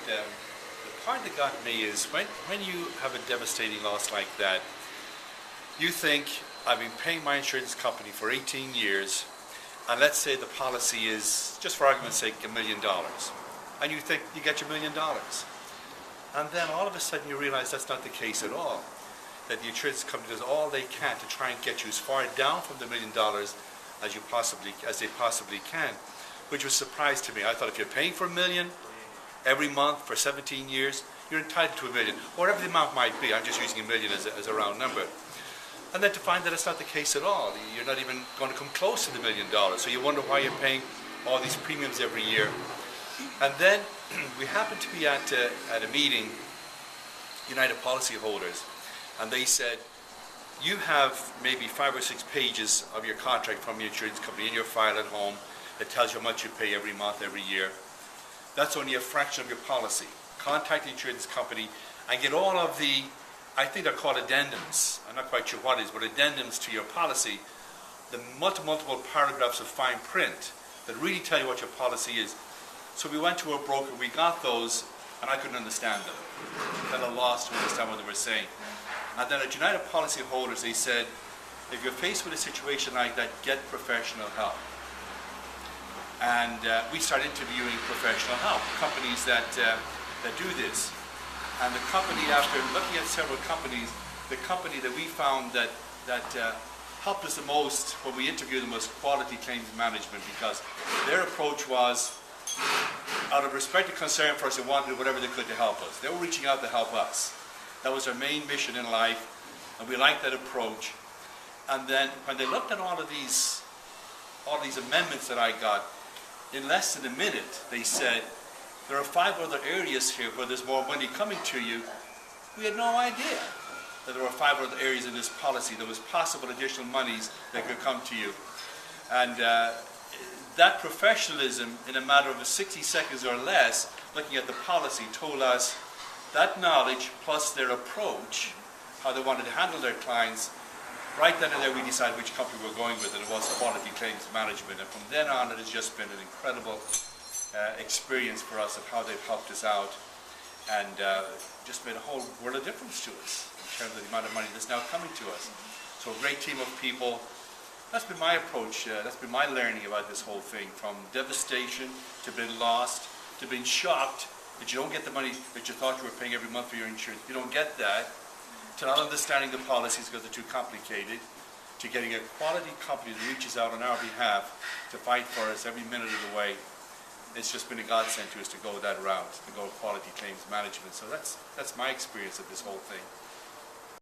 the part that got me is when you have a devastating loss like that, you think, I've been paying my insurance company for 18 years, and let's say the policy is, just for argument's sake, $1 million. And you think you get your $1 million. And then all of a sudden you realize that's not the case at all. That the insurance company does all they can to try and get you as far down from the $1 million as they possibly can, which was a surprise to me. I thought if you're paying for $1 million every month for 17 years, you're entitled to $1 million, whatever the amount might be. I'm just using $1 million as a round number. And then to find that it's not the case at all. You're not even going to come close to the $1 million. So you wonder why you're paying all these premiums every year. And then we happened to be at a meeting, United Policyholders, and they said, you have maybe 5 or 6 pages of your contract from your insurance company in your file at home that tells you how much you pay every month, every year. That's only a fraction of your policy. Contact the insurance company and get all of the, I think they're called addendums. I'm not quite sure what it is, but addendums to your policy, the multiple paragraphs of fine print that really tell you what your policy is. So we went to a broker, we got those, and I couldn't understand them. Kind of lost to understand what they were saying. And then at United Policyholders, they said, if you're faced with a situation like that, get professional help. And we started interviewing professional help, companies that do this. And the company, after looking at several companies, the company that we found that helped us the most when we interviewed them was Quality Claims Management, because their approach was, out of respect and concern for us, they wanted to do whatever they could to help us. They were reaching out to help us. That was their main mission in life, and we liked that approach. And then when they looked at all these amendments that I got, in less than a minute, they said, there are 5 other areas here where there's more money coming to you. We had no idea that there were 5 other areas in this policy. There was possible additional monies that could come to you. And that professionalism, in a matter of 60 seconds or less, looking at the policy, told us that knowledge plus their approach, how they wanted to handle their clients. Right then and there we decided which company we're going with, and it was Quality Claims Management. And from then on, it has just been an incredible experience for us of how they've helped us out, and just made a whole world of difference to us in terms of the amount of money that's now coming to us. So a great team of people. That's been my approach, that's been my learning about this whole thing, from devastation to being lost, to being shocked that you don't get the money that you thought you were paying every month for your insurance. You don't get that, to not understanding the policies because they're too complicated, to getting a quality company that reaches out on our behalf to fight for us every minute of the way. It's just been a godsend to us to go that route, to go Quality Claims Management. So that's my experience of this whole thing.